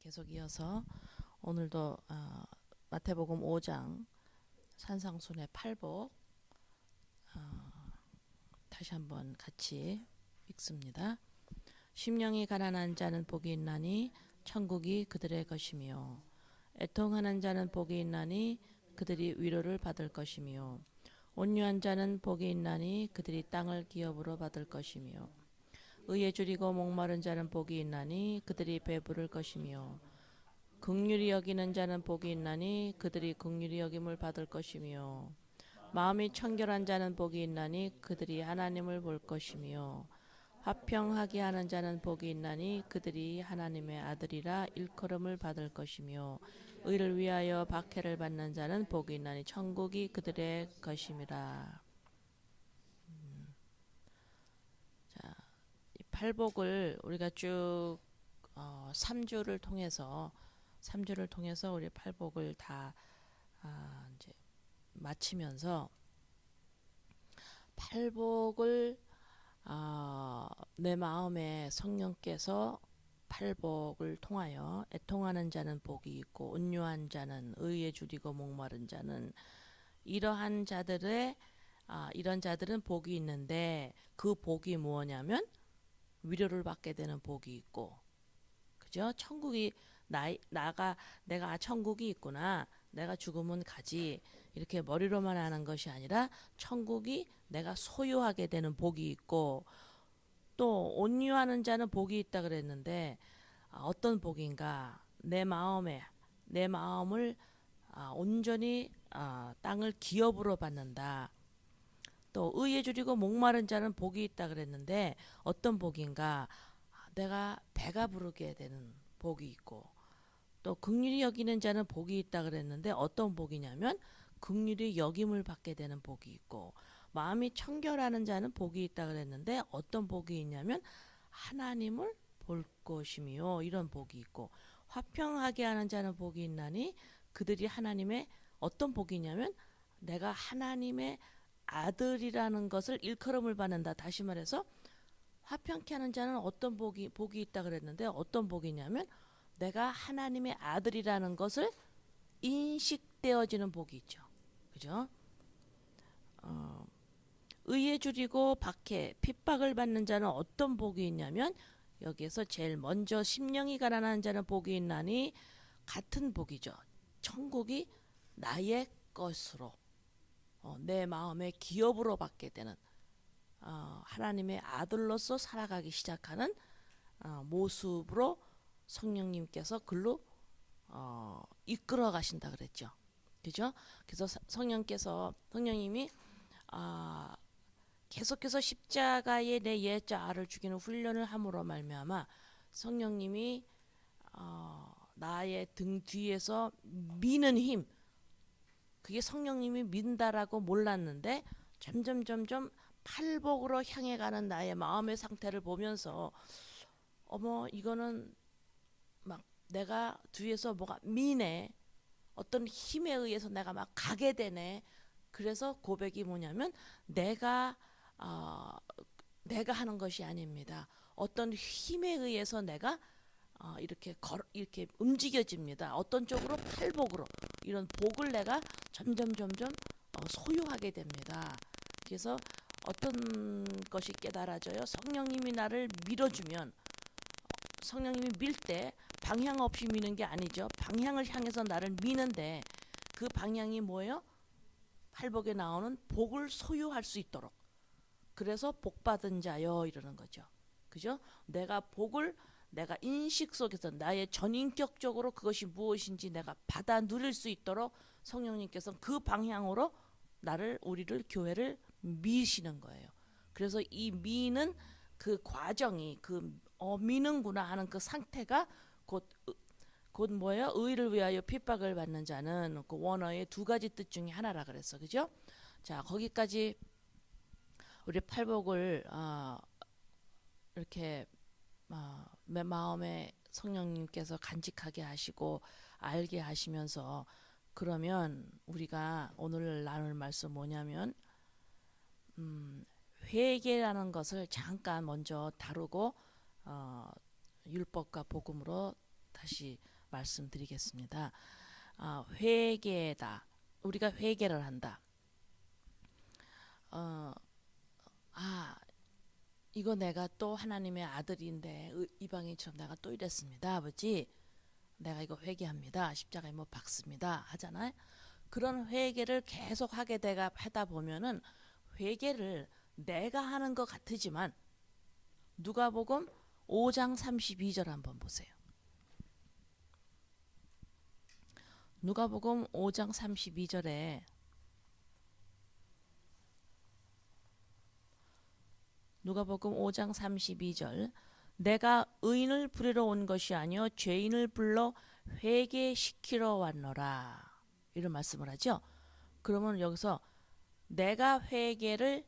계속 이어서 오늘도 마태복음 5장 산상순의 팔복 다시 한번 같이 읽습니다. 심령이 가난한 자는 복이 있나니 천국이 그들의 것이며 애통하는 자는 복이 있나니 그들이 위로를 받을 것이며 온유한 자는 복이 있나니 그들이 땅을 기업으로 받을 것이며 의에 줄이고 목마른 자는 복이 있나니 그들이 배부를 것이며 긍휼히 여기는 자는 복이 있나니 그들이 긍휼히 여김을 받을 것이며 마음이 청결한 자는 복이 있나니 그들이 하나님을 볼 것이며 화평하게 하는 자는 복이 있나니 그들이 하나님의 아들이라 일컬음을 받을 것이며 의를 위하여 박해를 받는 자는 복이 있나니 천국이 그들의 것임이라. 자, 이 팔복을 우리가 쭉 3주를 통해서 우리 팔복을 다 이제 마치면서 팔복을 내 마음에 성령께서 팔복을 통하여 애통하는 자는 복이 있고 온유한 자는 의에 줄이고 목마른 자는 이러한 자들의 이런 자들은 복이 있는데 그 복이 무엇냐면 위로를 받게 되는 복이 있고, 그죠? 천국이 내가 천국이 있구나, 내가 죽으면 가지, 이렇게 머리로만 하는 것이 아니라 천국이 내가 소유하게 되는 복이 있고, 또 온유하는 자는 복이 있다 그랬는데 어떤 복인가? 내 마음을 온전히 땅을 기업으로 받는다. 또 의에 줄이고 목마른 자는 복이 있다 그랬는데 어떤 복인가? 내가 배가 부르게 되는 복이 있고, 또 긍휼히 여기는 자는 복이 있다 그랬는데 어떤 복이냐면 긍휼히 여김을 받게 되는 복이 있고, 마음이 청결하는 자는 복이 있다 그랬는데 어떤 복이 있냐면 하나님을 볼 것이며 이런 복이 있고, 화평하게 하는 자는 복이 있나니 그들이 하나님의 어떤 복이 있냐면 내가 하나님의 아들이라는 것을 일컬음을 받는다. 다시 말해서 화평케 하는 자는 어떤 복이 있다 그랬는데 어떤 복이냐면 내가 하나님의 아들이라는 것을 인식되어지는 복이 있죠. 그죠? 의에 줄이고 박해, 핍박을 받는 자는 어떤 복이 있냐면 여기에서 제일 먼저 심령이 가난한 자는 복이 있나니 같은 복이죠. 천국이 나의 것으로 내 마음의 기업으로 받게 되는 하나님의 아들로서 살아가기 시작하는 모습으로 성령님께서 글로 이끌어 가신다 그랬죠. 그죠? 그래서 성령님이 계속해서 십자가에 내 옛자아를 죽이는 훈련을 함으로 말미암아 성령님이 나의 등 뒤에서 미는 힘, 그게 성령님이 민다라고 몰랐는데 점점 팔복으로 향해 가는 나의 마음의 상태를 보면서 어머, 이거는 막 내가 뒤에서 뭐가 미네, 어떤 힘에 의해서 내가 막 가게 되네. 그래서 고백이 뭐냐면 내가 하는 것이 아닙니다. 어떤 힘에 의해서 내가 이렇게 움직여집니다. 어떤 쪽으로? 팔복으로. 이런 복을 내가 점점 소유하게 됩니다. 그래서 어떤 것이 깨달아져요? 성령님이 나를 밀어주면, 성령님이 밀 때 방향 없이 미는 게 아니죠. 방향을 향해서 나를 미는데 그 방향이 뭐예요? 팔복에 나오는 복을 소유할 수 있도록. 그래서 복받은 자여 이러는 거죠. 그죠? 내가 인식 속에서 나의 전인격적으로 그것이 무엇인지 내가 받아 누릴 수 있도록 성령님께서 그 방향으로 우리를 교회를 미시는 거예요. 그래서 이 미는 그 과정이 미는구나 하는 그 상태가 곧 뭐예요? 의를 위하여 핍박을 받는 자는 그 원어의 두 가지 뜻 중에 하나라 그랬어. 그죠? 자, 거기까지 우리 팔복을 이렇게 내 마음에 성령님께서 간직하게 하시고 알게 하시면서, 그러면 우리가 오늘 나눌 말씀 뭐냐면 회개라는 것을 잠깐 먼저 다루고 율법과 복음으로 다시 말씀드리겠습니다. 회개다. 우리가 회개를 한다. 어, 아, 이거 내가 또 하나님의 아들인데 이방인처럼 내가 또 이랬습니다. 아버지, 내가 이거 회개합니다. 십자가에 못 박습니다. 하잖아요. 그런 회개를 계속 하다 보면은 회개를 내가 하는 것 같으지만 누가복음 5장 32절 한번 보세요. 누가복음 5장 32절에 누가복음 5장 32절 내가 의인을 부르러 온 것이 아니요 죄인을 불러 회개시키러 왔노라 이런 말씀을 하죠. 그러면 여기서 내가 회개를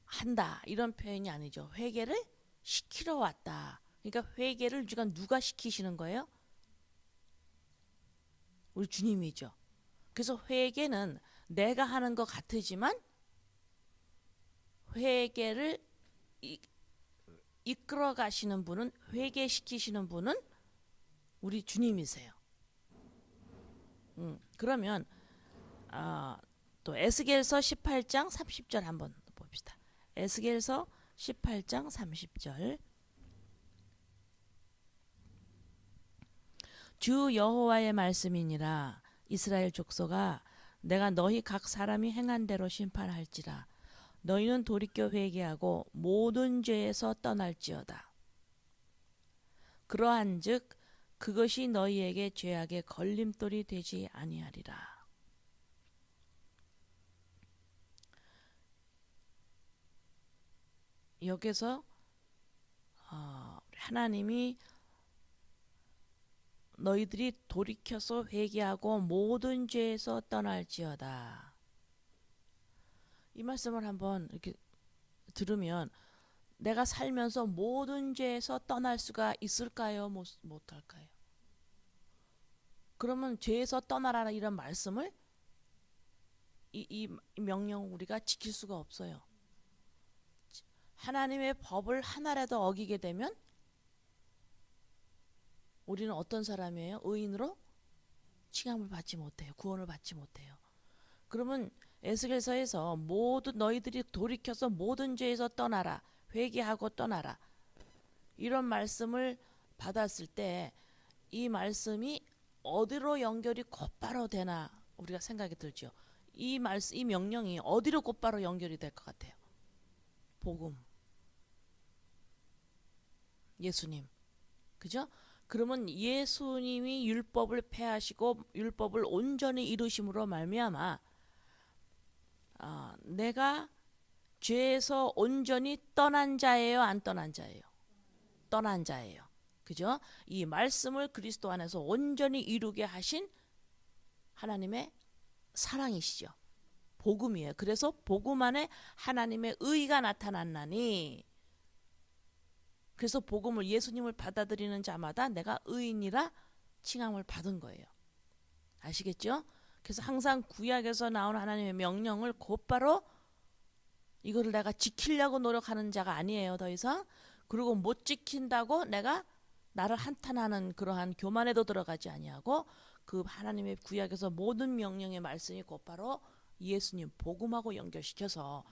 한다 이런 표현이 아니죠. 회개를 시키러 왔다. 그러니까 회개를 누가 시키시는 거예요? 우리 주님이죠. 그래서 회개는 내가 하는 것 같으지만 회개를 이끌어 가시는 분은 회개시키시는 분은 우리 주님이세요. 그러면 또 에스겔서 18장 30절 한번 봅시다. 에스겔서 18장 30절 주 여호와의 말씀이니라 이스라엘 족속아 내가 너희 각 사람이 행한 대로 심판할지라 너희는 돌이켜 회개하고 모든 죄에서 떠날지어다. 그러한즉 그것이 너희에게 죄악의 걸림돌이 되지 아니하리라. 여기서 하나님이 너희들이 돌이켜서 회개하고 모든 죄에서 떠날지어다. 이 말씀을 한번 이렇게 들으면 내가 살면서 모든 죄에서 떠날 수가 있을까요? 못할까요? 그러면 죄에서 떠나라 이런 말씀을 이 명령을 우리가 지킬 수가 없어요. 하나님의 법을 하나라도 어기게 되면 우리는 어떤 사람이에요? 의인으로 칭함을 받지 못해요. 구원을 받지 못해요. 그러면 에스겔서에서 모든 너희들이 돌이켜서 모든 죄에서 떠나라. 회개하고 떠나라. 이런 말씀을 받았을 때 이 말씀이 어디로 연결이 곧바로 되나 우리가 생각이 들죠. 이 명령이 어디로 곧바로 연결이 될 것 같아요? 복음. 예수님. 그죠? 그러면 예수님이 율법을 폐하시고 율법을 온전히 이루심으로 말미암아 내가 죄에서 온전히 떠난 자예요, 안 떠난 자예요? 떠난 자예요. 그죠? 이 말씀을 그리스도 안에서 온전히 이루게 하신 하나님의 사랑이시죠. 복음이에요. 그래서 복음 안에 하나님의 의가 나타났나니 그래서 복음을 예수님을 받아들이는 자마다 내가 의인이라 칭함을 받은 거예요. 아시겠죠? 그래서 항상 구약에서 나온 하나님의 명령을 곧바로 이거를 내가 지키려고 노력하는 자가 아니에요. 더 이상. 그리고 못 지킨다고 내가 나를 한탄하는 그러한 교만에도 들어가지 아니하고 그 하나님의 구약에서 모든 명령의 말씀이 곧바로 예수님 복음하고 연결시켜서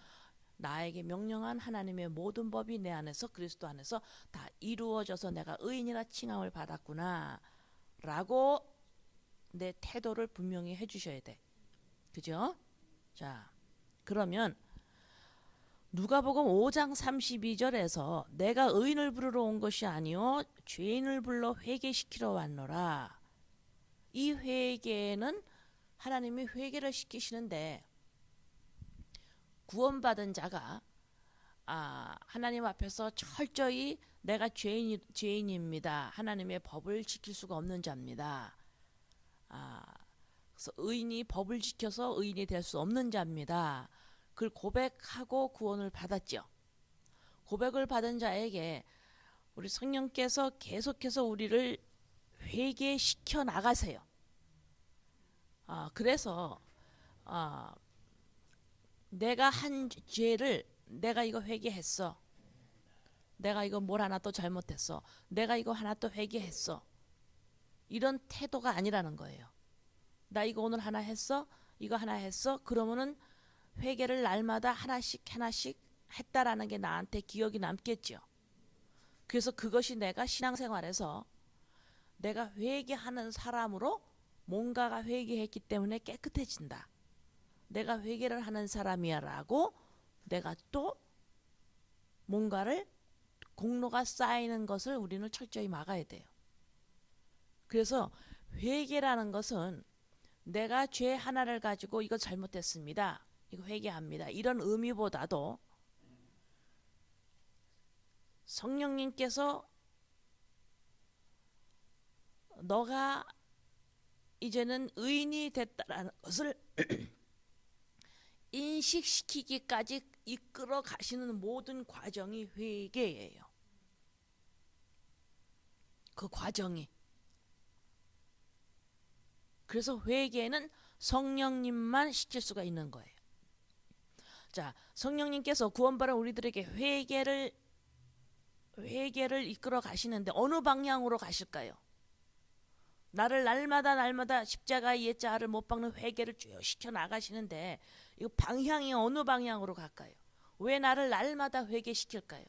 나에게 명령한 하나님의 모든 법이 내 안에서 그리스도 안에서 다 이루어져서 내가 의인이라 칭함을 받았구나 라고 내 태도를 분명히 해주셔야 돼. 그죠? 자, 그러면 누가복음 5장 32절에서 내가 의인을 부르러 온 것이 아니요 죄인을 불러 회개시키러 왔노라. 이 회개는 하나님이 회개를 시키시는데 구원받은 자가 하나님 앞에서 철저히 내가 죄인입니다. 하나님의 법을 지킬 수가 없는 자입니다. 그래서 의인이 법을 지켜서 의인이 될 수 없는 자입니다. 그걸 고백하고 구원을 받았죠. 고백을 받은 자에게 우리 성령께서 계속해서 우리를 회개시켜 나가세요. 그래서 내가 한 죄를 내가 이거 회개했어. 내가 이거 뭘 하나 또 잘못했어. 내가 이거 하나 또 회개했어. 이런 태도가 아니라는 거예요. 나 이거 오늘 하나 했어? 이거 하나 했어? 그러면은 회개를 날마다 하나씩 하나씩 했다라는 게 나한테 기억이 남겠죠. 그래서 그것이 내가 신앙생활에서 내가 회개하는 사람으로 뭔가가 회개했기 때문에 깨끗해진다. 내가 회개를 하는 사람이야 라고 내가 또 뭔가를 공로가 쌓이는 것을 우리는 철저히 막아야 돼요. 그래서 회개라는 것은 내가 죄 하나를 가지고 이거 잘못했습니다. 이거 회개합니다. 이런 의미보다도 성령님께서 너가 이제는 의인이 됐다라는 것을 인식시키기까지 이끌어 가시는 모든 과정이 회개예요. 그 과정이. 그래서 회개는 성령님만 시킬 수가 있는 거예요. 자, 성령님께서 구원받은 우리들에게 회개를 이끌어 가시는데 어느 방향으로 가실까요? 나를 날마다 십자가의 옛자를 못 박는 회개를 쭉 시켜 나가시는데 이 방향이 어느 방향으로 갈까요? 왜 나를 날마다 회개시킬까요?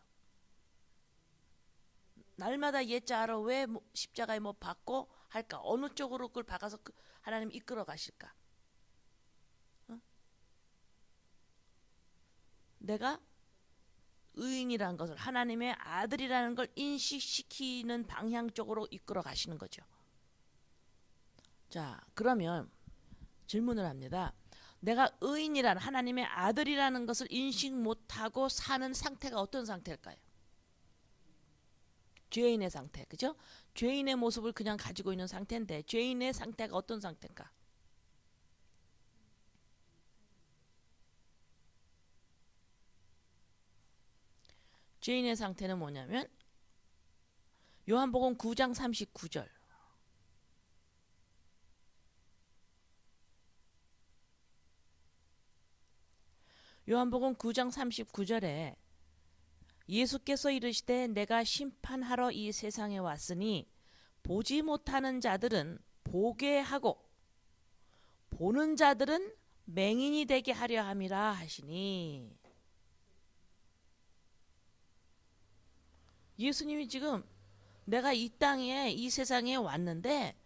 날마다 옛자를 왜 십자가에 못 박고 할까? 어느 쪽으로 그걸 박아서 하나님 이끌어 가실까? 내가 의인이라는 것을 하나님의 아들이라는 걸 인식시키는 방향 쪽으로 이끌어 가시는 거죠. 자, 그러면 질문을 합니다. 내가 의인이라는 하나님의 아들이라는 것을 인식 못하고 사는 상태가 어떤 상태일까요? 죄인의 상태, 그죠? 죄인의 모습을 그냥 가지고 있는 상태인데 죄인의 상태가 어떤 상태일까? 죄인의 상태는 뭐냐면 요한복음 9장 39절 요한복음 9장 39절에 예수께서 이르시되 내가 심판하러 이 세상에 왔으니 보지 못하는 자들은 보게 하고 보는 자들은 맹인이 되게 하려 함이라 하시니, 예수님이 지금 내가 이 땅에 이 세상에 왔는데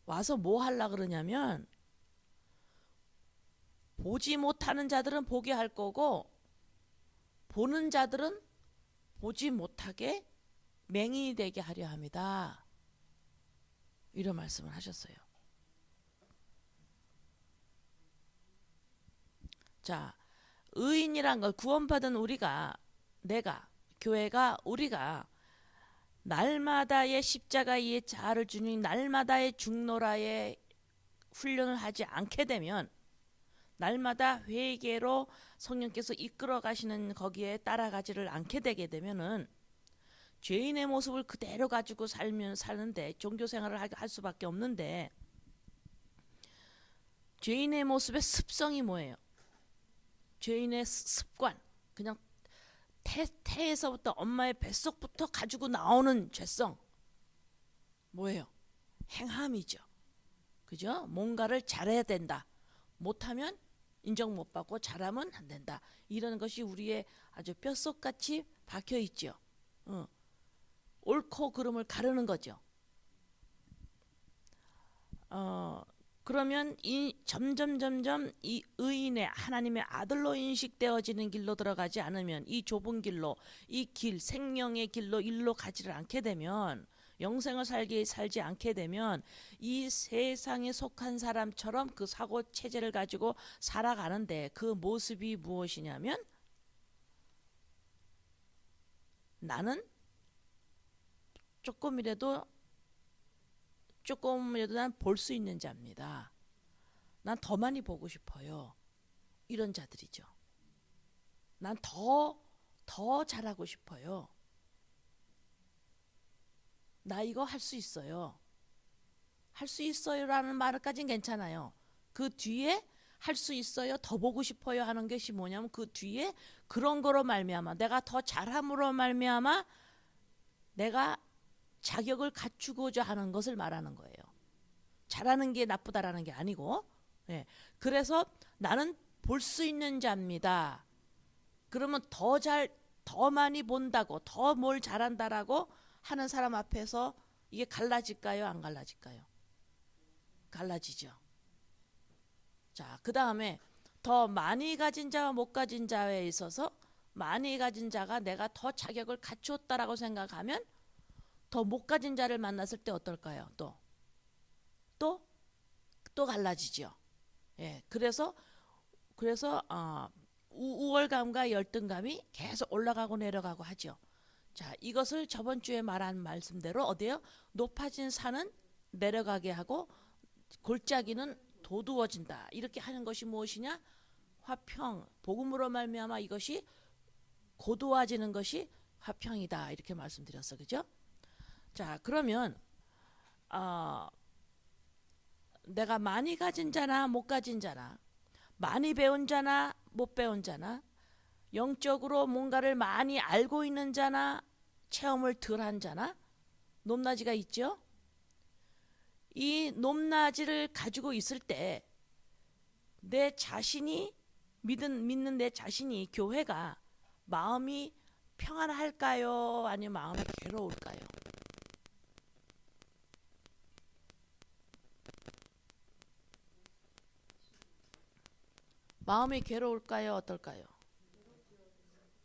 와서 뭐 하려 그러냐면 보지 못하는 자들은 보게 할 거고 보는 자들은 보지 못하게 맹인이 되게 하려 합니다. 이런 말씀을 하셨어요. 자, 의인이란 걸 구원받은 우리가, 내가, 교회가, 우리가 날마다의 십자가의 자아를 주는 날마다의 중노라의 훈련을 하지 않게 되면, 날마다 회개로 성령께서 이끌어 가시는 거기에 따라가지를 않게 되게 되면은 죄인의 모습을 그대로 가지고 사는데 종교 생활을 할 수밖에 없는데, 죄인의 모습의 습성이 뭐예요? 죄인의 습관, 그냥 태에서부터 엄마의 뱃속부터 가지고 나오는 죄성 뭐예요? 행함이죠. 그죠? 뭔가를 잘해야 된다. 못하면 인정 못 받고 잘하면 안 된다. 이런 것이 우리의 아주 뼛속같이 박혀 있죠. 옳고 그름을 가르는 거죠. 그러면 점점 이 의인의 하나님의 아들로 인식되어지는 길로 들어가지 않으면, 이 좁은 길로, 이 길, 생명의 길로 일로 가지를 않게 되면, 영생을 살지 않게 되면 이 세상에 속한 사람처럼 그 사고 체제를 가지고 살아가는데, 그 모습이 무엇이냐면 나는 조금이라도 난 볼 수 있는 자입니다. 난 더 많이 보고 싶어요. 이런 자들이죠. 난 더 잘하고 싶어요. 나 이거 할 수 있어요. 할 수 있어요라는 말까지는 괜찮아요. 그 뒤에 할 수 있어요. 더 보고 싶어요 하는 것이 뭐냐면 그 뒤에 그런 거로 말미암아 내가 더 잘함으로 말미암아 내가 자격을 갖추고자 하는 것을 말하는 거예요. 잘하는 게 나쁘다라는 게 아니고, 예. 그래서 나는 볼 수 있는 자입니다. 그러면 더 많이 본다고, 더 뭘 잘한다라고 하는 사람 앞에서 이게 갈라질까요? 안 갈라질까요? 갈라지죠. 자, 그 다음에 더 많이 가진 자와 못 가진 자에 있어서 많이 가진 자가 내가 더 자격을 갖추었다라고 생각하면 더 못 가진 자를 만났을 때 어떨까요? 또, 또 갈라지죠. 예, 그래서 우월감과 열등감이 계속 올라가고 내려가고 하죠. 자, 이것을 저번 주에 말한 말씀대로 어디요? 높아진 산은 내려가게 하고 골짜기는 도두어진다. 이렇게 하는 것이 무엇이냐? 화평. 복음으로 말미암아 이것이 고도화지는 것이 화평이다. 이렇게 말씀드렸어, 그죠? 자, 그러면 내가 많이 가진 자나 못 가진 자나, 많이 배운 자나 못 배운 자나, 영적으로 뭔가를 많이 알고 있는 자나 체험을 덜한 자나 높낮이가 있죠. 이 높낮이를 가지고 있을 때 내 자신이 믿는 내 자신이 교회가 마음이 평안할까요? 아니면 마음이 괴로울까요? 마음이 괴로울까요? 어떨까요?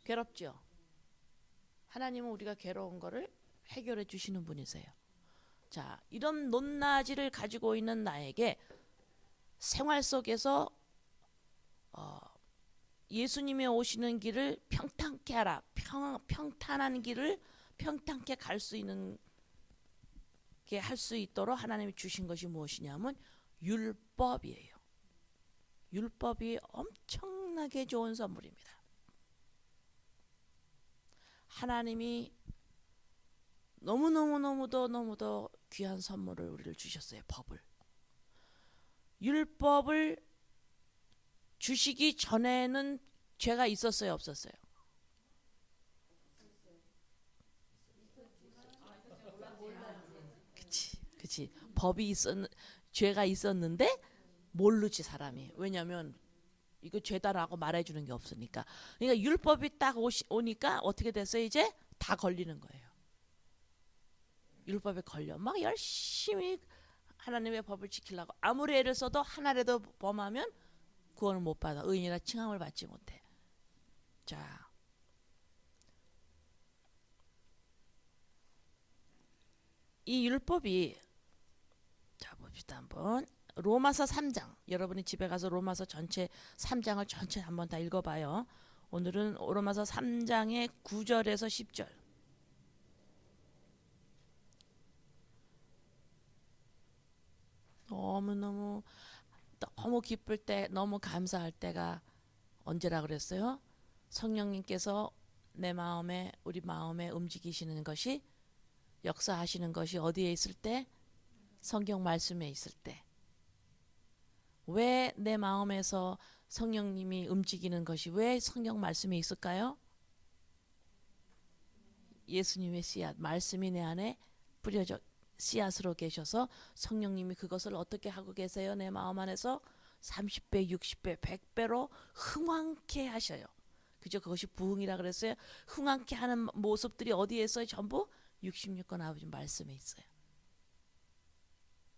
괴롭죠. 하나님은 우리가 괴로운 거를 해결해 주시는 분이세요. 자, 이런 높낮이를 가지고 있는 나에게 생활 속에서 예수님의 오시는 길을 평탄케 하라. 평탄한 길을 평탄케 갈 수 있는 게 할 수 있도록 하나님이 주신 것이 무엇이냐면 율법이에요. 율법이 엄청나게 좋은 선물입니다. 하나님이 너무도 귀한 선물을 우리를 주셨어요. 법을. 율법을 주시기 전에는 죄가 있었어요, 없었어요? 그치. 죄가 있었는데 모르지 사람이. 왜냐하면 이거 죄다라고 말해주는 게 없으니까. 그러니까 율법이 딱 오니까 어떻게 됐어요? 이제 다 걸리는 거예요. 율법에 걸려. 막 열심히 하나님의 법을 지키려고 아무리 애를 써도 하나라도 범하면 구원을 못 받아. 의인이라 칭함을 받지 못해. 자, 이 율법이 자 봅시다 한번. 로마서 3장. 여러분이 집에 가서 로마서 전체 3장을 전체 한번 다 읽어봐요. 오늘은 로마서 3장의 9절에서 10절. 너무 기쁠 때, 너무 감사할 때가 언제라 그랬어요? 성령님께서 내 마음에, 우리 마음에 움직이시는 것이, 역사하시는 것이 어디에 있을 때? 성경 말씀에 있을 때. 왜 내 마음에서 성령님이 움직이는 것이 왜 성경 말씀에 있을까요? 예수님의 씨앗, 말씀이 내 안에 뿌려져 씨앗으로 계셔서 성령님이 그것을 어떻게 하고 계세요? 내 마음 안에서 30배, 60배, 100배로 흥왕케 하셔요. 그죠? 그것이 부흥이라 그랬어요. 흥왕케 하는 모습들이 어디에 있어요? 전부 66권 아버지 말씀에 있어요.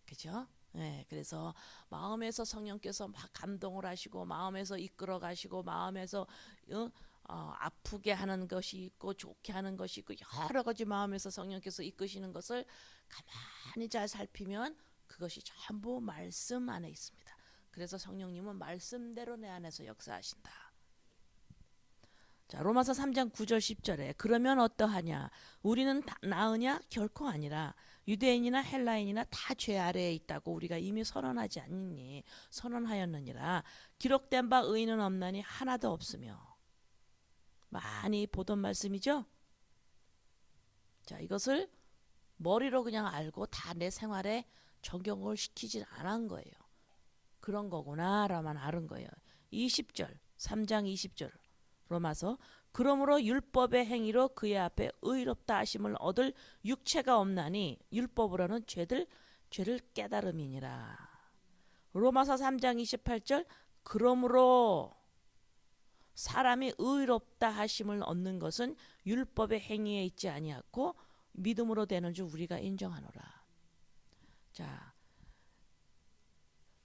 그죠? 네, 그래서 마음에서 성령께서 막 감동을 하시고 마음에서 이끌어 가시고 마음에서 아프게 하는 것이 있고 좋게 하는 것이 있고 여러 가지 마음에서 성령께서 이끄시는 것을 가만히 잘 살피면 그것이 전부 말씀 안에 있습니다. 그래서 성령님은 말씀대로 내 안에서 역사하신다. 자, 로마서 3장 9절 10절에 그러면 어떠하냐? 우리는 나으냐? 결코 아니라 유대인이나 헬라인이나 다 죄 아래에 있다고 우리가 이미 선언하지 않니? 선언하였느니라. 기록된 바 의인은 없나니 하나도 없으며. 많이 보던 말씀이죠. 자, 이것을 머리로 그냥 알고 다 내 생활에 적용을 시키진 않은 거예요. 그런 거구나라만 아는 거예요. 20절 3장 20절 로마서 그러므로 율법의 행위로 그의 앞에 의롭다 하심을 얻을 육체가 없나니 율법으로는 죄를 깨달음이니라. 로마서 3장 28절 그러므로 사람이 의롭다 하심을 얻는 것은 율법의 행위에 있지 아니하고 믿음으로 되는 줄 우리가 인정하노라. 자,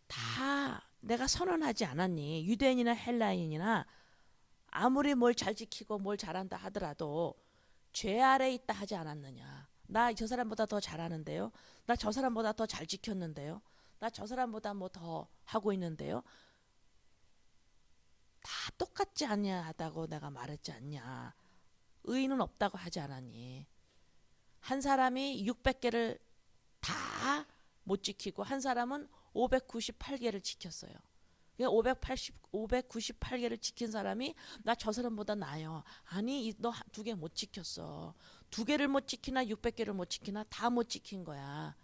다 내가 선언하지 않았니? 유대인이나 헬라인이나 아무리 뭘 잘 지키고 뭘 잘한다 하더라도 죄 아래 있다 하지 않았느냐? 나 저 사람보다 더 잘하는데요. 나 저 사람보다 더 잘 지켰는데요. 나 저 사람보다 뭐 더 하고 있는데요. 다 똑같지 않냐하다고 내가 말했지 않냐. 의인은 없다고 하지 않았니? 한 사람이 600개를 다 못 지키고 한 사람은 598개를 지켰어요. 598개를 지킨 사람이 나 저 사람보다 나아요. 아니 너 2개 못 지켰어. 2개를 못 지키나 600개를 못 지키나 다 못 지킨 거야.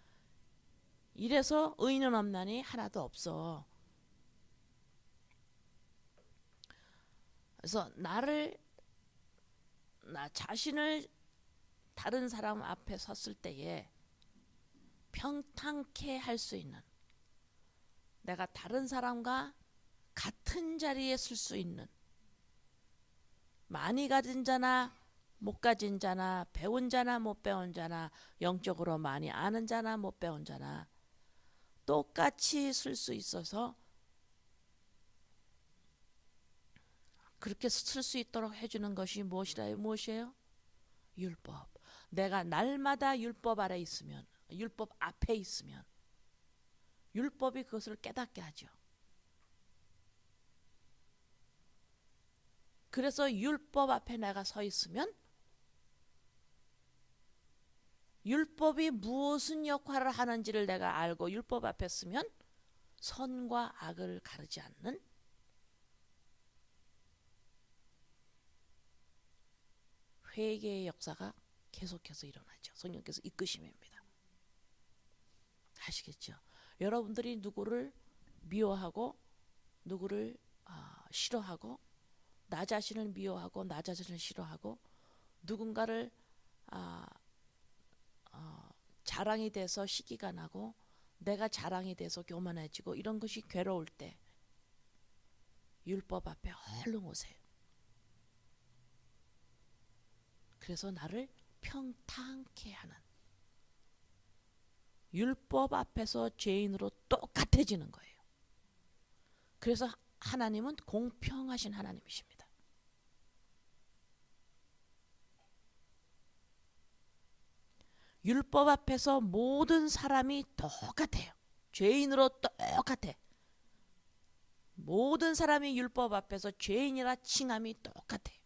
이래서 의인은 없나니 하나도 없어. 그래서 나 자신을 다른 사람 앞에 섰을 때에 평탄케 할 수 있는, 내가 다른 사람과 같은 자리에 설 수 있는, 많이 가진 자나 못 가진 자나 배운 자나 못 배운 자나 영적으로 많이 아는 자나 못 배운 자나 똑같이 쓸 수 있어서 그렇게 쓸 수 있도록 해주는 것이 무엇이에요? 율법. 내가 날마다 율법 아래 있으면, 율법 앞에 있으면 율법이 그것을 깨닫게 하죠. 그래서 율법 앞에 내가 서 있으면 율법이 무슨 역할을 하는지를 내가 알고 율법 앞에 서면 선과 악을 가르지 않는 회개의 역사가 계속해서 일어나죠. 성령께서 이끄심입니다. 아시겠죠? 여러분들이 누구를 미워하고 누구를 싫어하고 나 자신을 미워하고 나 자신을 싫어하고 누군가를 자랑이 돼서 시기가 나고 내가 자랑이 돼서 교만해지고 이런 것이 괴로울 때 율법 앞에 얼른 오세요. 그래서 나를 평탄케 하는, 율법 앞에서 죄인으로 똑같아지는 거예요. 그래서 하나님은 공평하신 하나님이십니다. 율법 앞에서 모든 사람이 똑같아요. 죄인으로 똑같아. 모든 사람이 율법 앞에서 죄인이라 칭함이 똑같아요.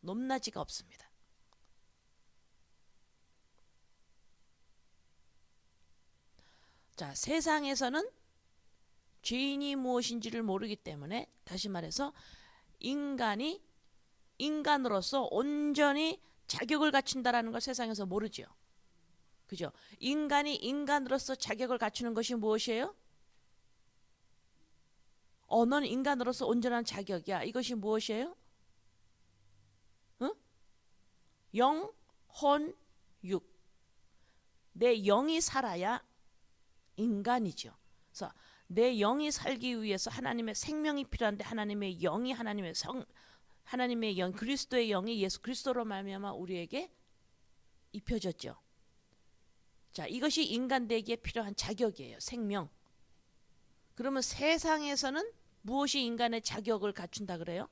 높낮이가 없습니다. 자, 세상에서는 죄인이 무엇인지를 모르기 때문에, 다시 말해서 인간이 인간으로서 온전히 자격을 갖춘다라는 걸 세상에서 모르죠. 그죠? 인간이 인간으로서 자격을 갖추는 것이 무엇이에요? 넌 인간으로서 온전한 자격이야. 이것이 무엇이에요? 응? 영, 혼, 육. 내 영이 살아야 인간이죠. 그래서 내 영이 살기 위해서 하나님의 생명이 필요한데 하나님의 영이 하나님의 영, 그리스도의 영이 예수 그리스도로 말미암아 우리에게 입혀졌죠. 자, 이것이 인간 되기에 필요한 자격이에요. 생명. 그러면 세상에서는 무엇이 인간의 자격을 갖춘다 그래요?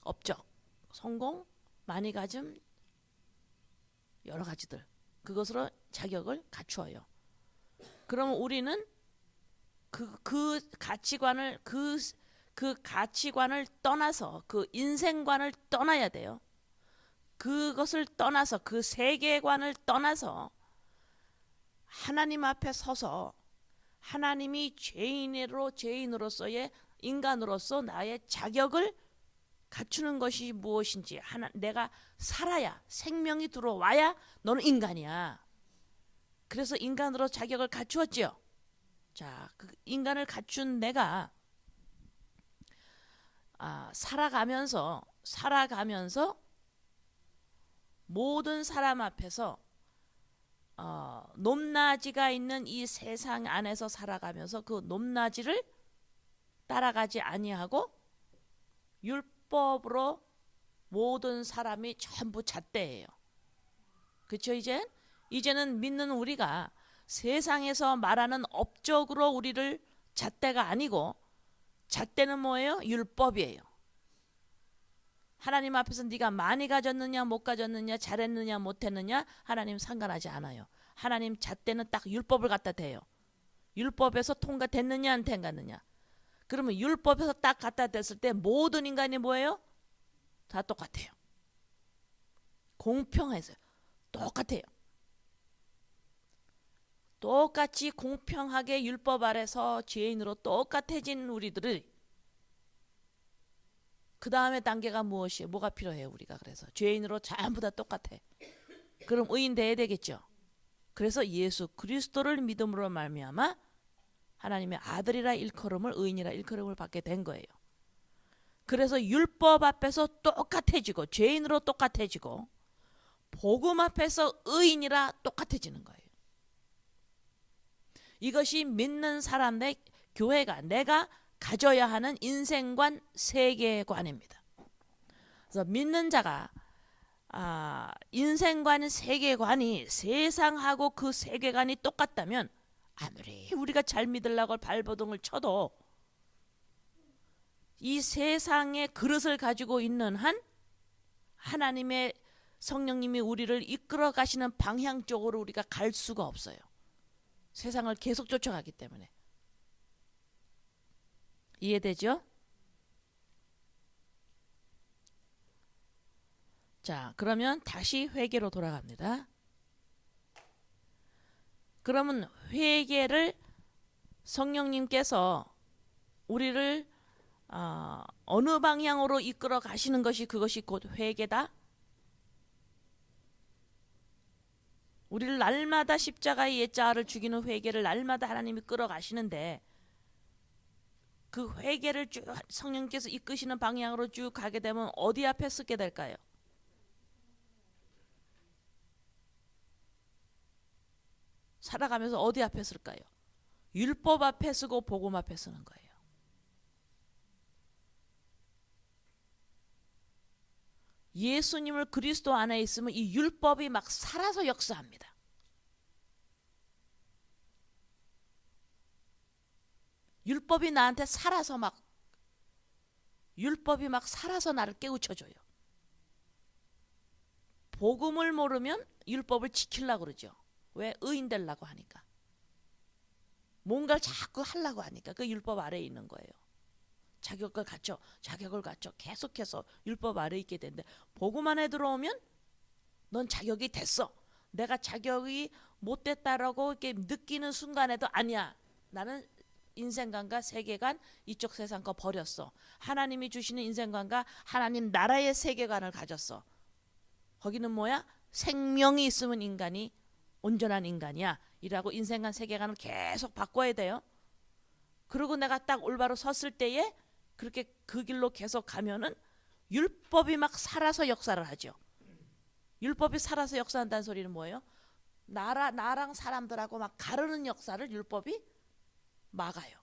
없죠. 성공, 많이 가짐, 여러 가지들. 그것으로 자격을 갖추어요. 그러면 우리는 그 가치관을 그 가치관을 떠나서 그 인생관을 떠나야 돼요. 그것을 떠나서 그 세계관을 떠나서 하나님 앞에 서서 하나님이 죄인으로서의 인간으로서 나의 자격을 갖추는 것이 무엇인지, 내가 살아야, 생명이 들어와야 너는 인간이야. 그래서 인간으로 자격을 갖추었지요. 자, 그 인간을 갖춘 내가 살아가면서 모든 사람 앞에서 높낮이가 있는 이 세상 안에서 살아가면서 그 높낮이를 따라가지 아니하고 율법으로 모든 사람이 전부 잣대예요. 그렇죠? 이제는 믿는 우리가 세상에서 말하는 업적으로 우리를 잣대가 아니고, 잣대는 뭐예요? 율법이에요. 하나님 앞에서 네가 많이 가졌느냐 못 가졌느냐 잘했느냐 못했느냐 하나님 상관하지 않아요. 하나님 잣대는 딱 율법을 갖다 대요. 율법에서 통과됐느냐 안 통과됐느냐. 그러면 율법에서 딱 갖다 댔을 때 모든 인간이 뭐예요? 다 똑같아요. 공평해서요. 똑같아요. 똑같이 공평하게 율법 아래서 죄인으로 똑같아진 우리들을, 그 다음에 단계가 무엇이에요? 뭐가 필요해요? 우리가 그래서 죄인으로 전부 다 똑같아. 그럼 의인 돼야 되겠죠. 그래서 예수 그리스도를 믿음으로 말미암아 하나님의 아들이라 일컬음을, 의인이라 일컬음을 받게 된 거예요. 그래서 율법 앞에서 똑같아지고 죄인으로 똑같아지고 복음 앞에서 의인이라 똑같아지는 거예요. 이것이 믿는 사람의 교회가 내가 가져야 하는 인생관, 세계관입니다. 그래서 믿는 자가 인생관, 세계관이 세상하고 그 세계관이 똑같다면 아무리 우리가 잘 믿으려고 발버둥을 쳐도 이 세상의 그릇을 가지고 있는 한 하나님의 성령님이 우리를 이끌어 가시는 방향 쪽으로 우리가 갈 수가 없어요. 세상을 계속 쫓아가기 때문에. 이해되죠? 자, 그러면 다시 회개로 돌아갑니다. 그러면 회개를 성령님께서 우리를 어느 방향으로 이끌어 가시는 것이, 그것이 곧 회개다. 우리를 날마다 십자가의 옛자아를 죽이는 회개를 날마다 하나님이 끌어가시는데, 그 회개를 쭉 성령께서 이끄시는 방향으로 쭉 가게 되면 어디 앞에 서게 될까요? 살아가면서 어디 앞에 설까요? 율법 앞에 서고 복음 앞에 서는 거예요. 예수님을 그리스도 안에 있으면 이 율법이 막 살아서 역사합니다. 율법이 나한테 살아서 율법이 막 살아서 나를 깨우쳐줘요. 복음을 모르면 율법을 지키려고 그러죠. 왜? 의인 되려고 하니까. 뭔가를 자꾸 하려고 하니까 그 율법 아래에 있는 거예요. 자격을 갖춰 계속해서 율법 아래에 있게 되는데, 복음 안에 들어오면 넌 자격이 됐어. 내가 자격이 못 됐다라고 이렇게 느끼는 순간에도 아니야. 나는 인생관과 세계관, 이쪽 세상 거 버렸어. 하나님이 주시는 인생관과 하나님 나라의 세계관을 가졌어. 거기는 뭐야? 생명이 있으면 인간이 온전한 인간이야. 이라고 인생관, 세계관을 계속 바꿔야 돼요. 그리고 내가 딱 올바로 섰을 때에 그렇게 그 길로 계속 가면은 율법이 막 살아서 역사를 하죠. 율법이 살아서 역사한다는 소리는 뭐예요? 나랑 사람들하고 막 가르는 역사를 율법이 막아요.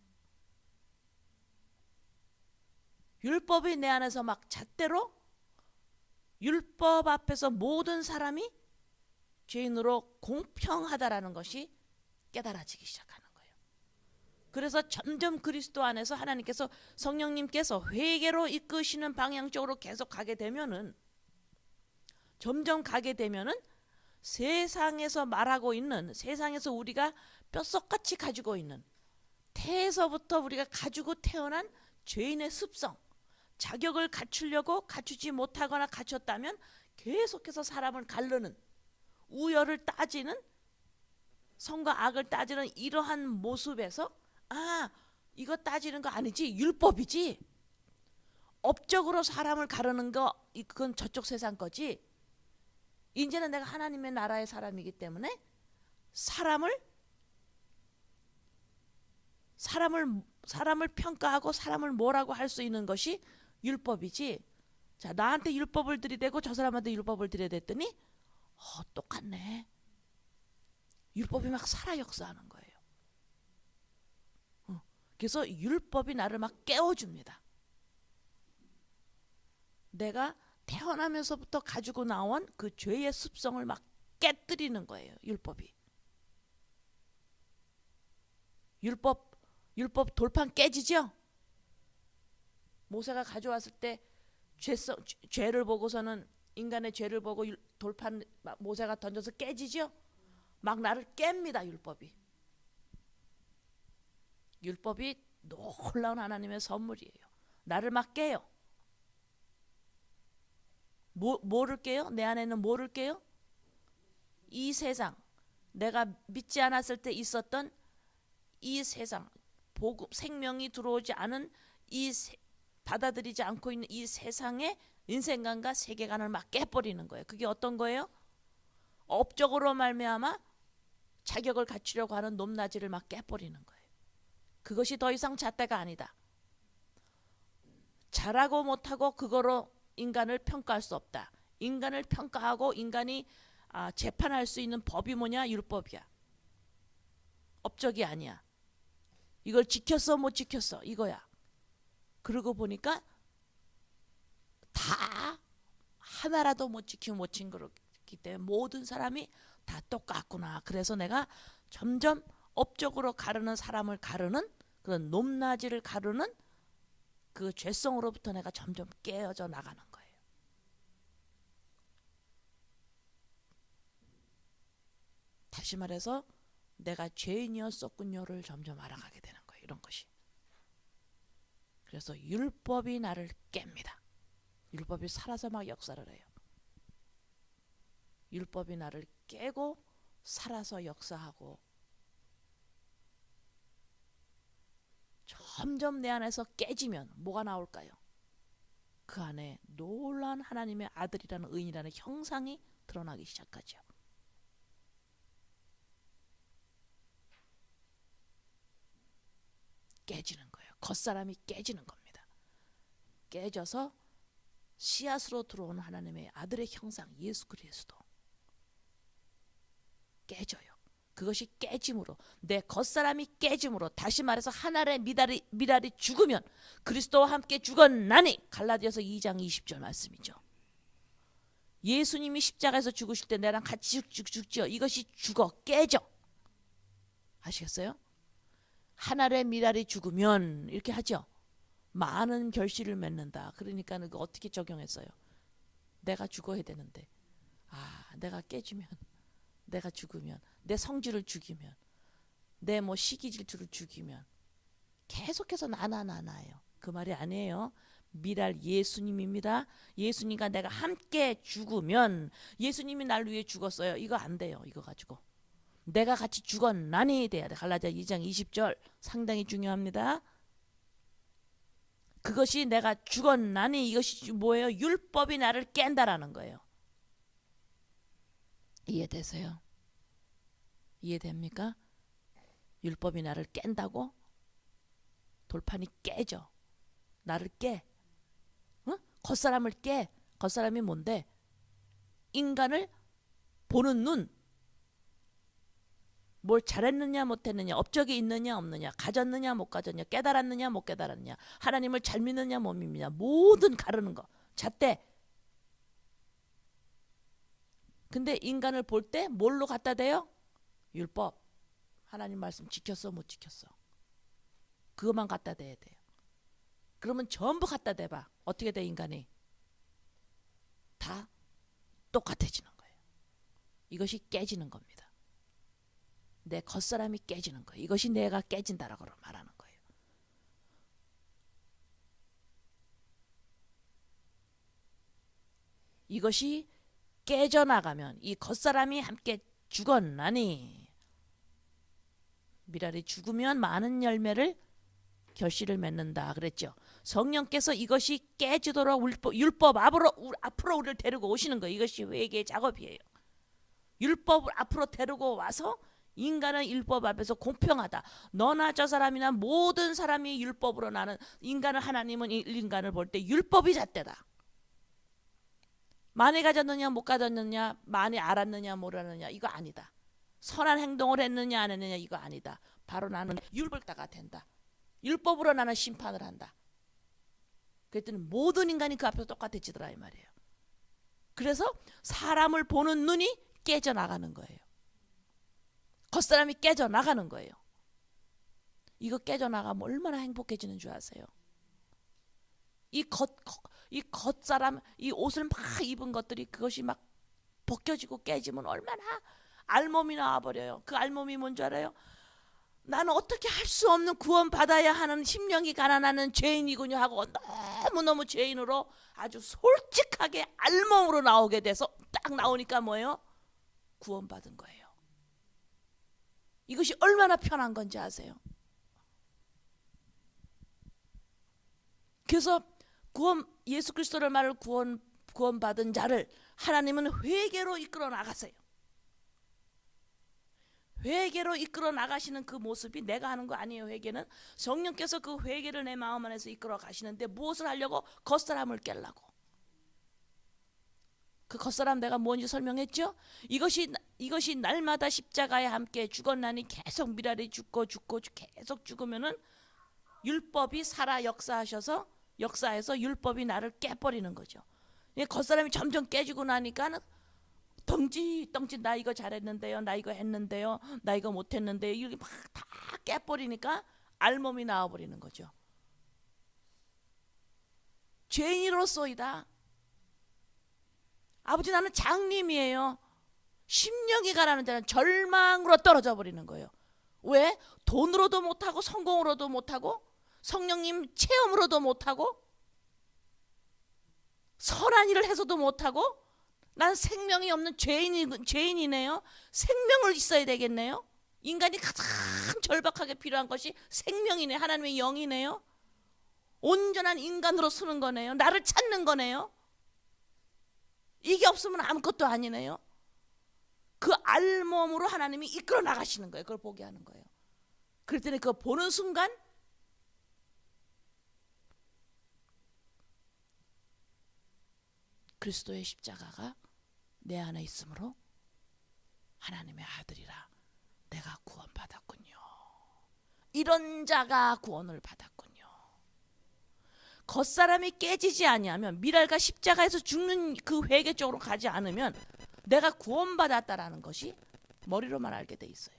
율법이 내 안에서 막 잣대로 율법 앞에서 모든 사람이 죄인으로 공평하다라는 것이 깨달아지기 시작하는 거예요. 그래서 점점 그리스도 안에서 하나님께서, 성령님께서 회개로 이끄시는 방향 쪽으로 계속 가게 되면은, 점점 가게 되면은 세상에서 말하고 있는, 세상에서 우리가 뼛속같이 가지고 있는, 태에서부터 우리가 가지고 태어난 죄인의 습성, 자격을 갖추려고 갖추지 못하거나 갖췄다면 계속해서 사람을 가르는, 우열을 따지는, 선과 악을 따지는 이러한 모습에서, 이거 따지는 거 아니지, 율법이지, 업적으로 사람을 가르는 거 그건 저쪽 세상 거지, 이제는 내가 하나님의 나라의 사람이기 때문에 사람을 사람을 평가하고 사람을 뭐라고 할 수 있는 것이 율법이지. 자, 나한테 율법을 들이대고 저 사람한테 율법을 들이댔더니 똑같네. 율법이 막 살아 역사하는 거예요. 그래서 율법이 나를 막 깨워줍니다. 내가 태어나면서부터 가지고 나온 그 죄의 습성을 막 깨뜨리는 거예요. 율법이. 율법 돌판 깨지죠? 모세가 가져왔을 때 죄를 보고서는 인간의 죄를 보고 돌판 모세가 던져서 깨지죠? 막 나를 깹니다. 율법이 놀라운 하나님의 선물이에요. 나를 막 깨요. 뭐를 깨요? 내 안에는 뭐를 깨요? 이 세상, 내가 믿지 않았을 때 있었던 이 세상, 복음, 생명이 들어오지 않은 받아들이지 않고 있는 이 세상의 인생관과 세계관을 막 깨버리는 거예요. 그게 어떤 거예요? 업적으로 말미암아 자격을 갖추려고 하는 높낮이를 막 깨버리는 거예요. 그것이 더 이상 잣대가 아니다. 잘하고 못하고 그거로 인간을 평가할 수 없다. 인간을 평가하고 인간이 재판할 수 있는 법이 뭐냐? 율법이야. 업적이 아니야. 이걸 지켰어 못 지켰어 이거야. 그러고 보니까 다 하나라도 못 지키고 못 친 거기 때문에 모든 사람이 다 똑같구나. 그래서 내가 점점 업적으로 가르는 사람을 가르는 그런 높낮이를 가르는 그 죄성으로부터 내가 점점 깨어져 나가는 거예요. 다시 말해서 내가 죄인이었었군요를 점점 알아가게 되는 거예요. 이런 것이. 그래서 율법이 나를 깹니다. 율법이 살아서 막 역사를 해요. 율법이 나를 깨고 살아서 역사하고 점점 내 안에서 깨지면 뭐가 나올까요? 그 안에 놀라운 하나님의 아들이라는 의인이라는 형상이 드러나기 시작하죠. 깨지는 거예요. 겉사람이 깨지는 겁니다. 깨져서 씨앗으로 들어오는 하나님의 아들의 형상 예수 그리스도 깨져요. 그것이 깨짐으로 내 겉사람이 깨짐으로 다시 말해서 하늘의 미랄이 죽으면 그리스도와 함께 죽었나니 갈라디아서 2장 20절 말씀이죠. 예수님이 십자가에서 죽으실 때 나랑 같이 죽죠. 이것이 죽어 깨져. 아시겠어요? 하늘의 미랄이 죽으면 이렇게 하죠. 많은 결실을 맺는다. 그러니까 그 어떻게 적용했어요? 내가 죽어야 되는데 내가 깨지면 내가 죽으면 내 성질을 죽이면 내 시기 질투를 죽이면 계속해서 나나나나예요. 그 말이 아니에요. 미랄 예수님입니다. 예수님과 내가 함께 죽으면 예수님이 날 위해 죽었어요. 이거 안 돼요. 이거 가지고 내가 같이 죽었나니 돼야 돼. 갈라디아 2장 20절 상당히 중요합니다. 그것이 내가 죽었나니 이것이 뭐예요? 율법이 나를 깬다라는 거예요. 이해되세요? 이해됩니까? 율법이 나를 깬다고? 돌판이 깨져. 나를 깨. 겉사람을 깨. 겉사람이 뭔데? 인간을 보는 눈. 뭘 잘했느냐 못했느냐, 업적이 있느냐 없느냐, 가졌느냐 못 가졌느냐, 깨달았느냐 못 깨달았느냐, 하나님을 잘 믿느냐 못 믿느냐, 모든 가르는 거. 잣대. 근데 인간을 볼 때 뭘로 갖다 대요? 율법. 하나님 말씀 지켰어 못 지켰어. 그것만 갖다 대야 돼요. 그러면 전부 갖다 대봐. 어떻게 돼 인간이? 다 똑같아지는 거예요. 이것이 깨지는 겁니다. 내 겉사람이 깨지는 거예요. 이것이 내가 깨진다라고 말하는 거예요. 이것이 깨져나가면 이 겉사람이 함께 죽었나니 미랄이 죽으면 많은 열매를 결실을 맺는다 그랬죠. 성령께서 이것이 깨지도록 율법 앞으로 우리를 데리고 오시는 거예요. 이것이 회개의 작업이에요. 율법을 앞으로 데리고 와서 인간은 율법 앞에서 공평하다. 너나 저 사람이나 모든 사람이 율법으로 나는 인간을 하나님은 인간을 볼 때 율법이 잣대다. 많이 가졌느냐 못 가졌느냐 많이 알았느냐 모르느냐 이거 아니다. 선한 행동을 했느냐 안 했느냐 이거 아니다. 바로 나는 율법자가 된다. 율법으로 나는 심판을 한다. 그랬더니 모든 인간이 그 앞에서 똑같아지더라 이 말이에요. 그래서 사람을 보는 눈이 깨져나가는 거예요. 겉사람이 깨져나가는 거예요. 이거 깨져나가면 얼마나 행복해지는 줄 아세요? 이 겉사람, 이 옷을 막 입은 것들이 그것이 막 벗겨지고 깨지면 얼마나 알몸이 나와버려요. 그 알몸이 뭔 줄 알아요? 나는 어떻게 할 수 없는 구원받아야 하는 심령이 가난하는 죄인이군요 하고 너무너무 죄인으로 아주 솔직하게 알몸으로 나오게 돼서 딱 나오니까 뭐예요? 구원받은 거예요. 이것이 얼마나 편한 건지 아세요? 그래서 예수 그리스도를 말을 구원받은 자를 하나님은 회개로 이끌어 나가세요. 회개로 이끌어 나가시는 그 모습이 내가 하는 거 아니에요. 회개는 성령께서 그 회개를 내 마음 안에서 이끌어 가시는데 무엇을 하려고? 겉사람을 깨려고. 그 겉사람 내가 뭔지 설명했죠? 이것이 날마다 십자가에 함께 죽었나니 계속 미랄이 죽고 계속 죽으면은 율법이 살아 역사해서 율법이 나를 깨버리는 거죠. 겉사람이 점점 깨지고 나니까 덩지 나 이거 잘했는데요, 나 이거 했는데요, 나 이거 못했는데요, 이게 막 다 깨버리니까 알몸이 나와버리는 거죠. 죄인으로서이다. 아버지 나는 장님이에요. 심령이 가라는 자는 절망으로 떨어져 버리는 거예요. 왜? 돈으로도 못하고 성공으로도 못하고 성령님 체험으로도 못하고 선한 일을 해서도 못하고 난 생명이 없는 죄인이네요. 생명을 있어야 되겠네요. 인간이 가장 절박하게 필요한 것이 생명이네. 하나님의 영이네요. 온전한 인간으로 서는 거네요. 나를 찾는 거네요. 이게 없으면 아무것도 아니네요. 그 알몸으로 하나님이 이끌어 나가시는 거예요. 그걸 보게 하는 거예요. 그랬더니 그거 보는 순간 그리스도의 십자가가 내 안에 있으므로 하나님의 아들이라 내가 구원받았군요. 이런 자가 구원을 받았군요. 겉사람이 깨지지 아니하면 미랄과 십자가에서 죽는 그 회개 쪽으로 가지 않으면 내가 구원받았다라는 것이 머리로만 알게 돼 있어요.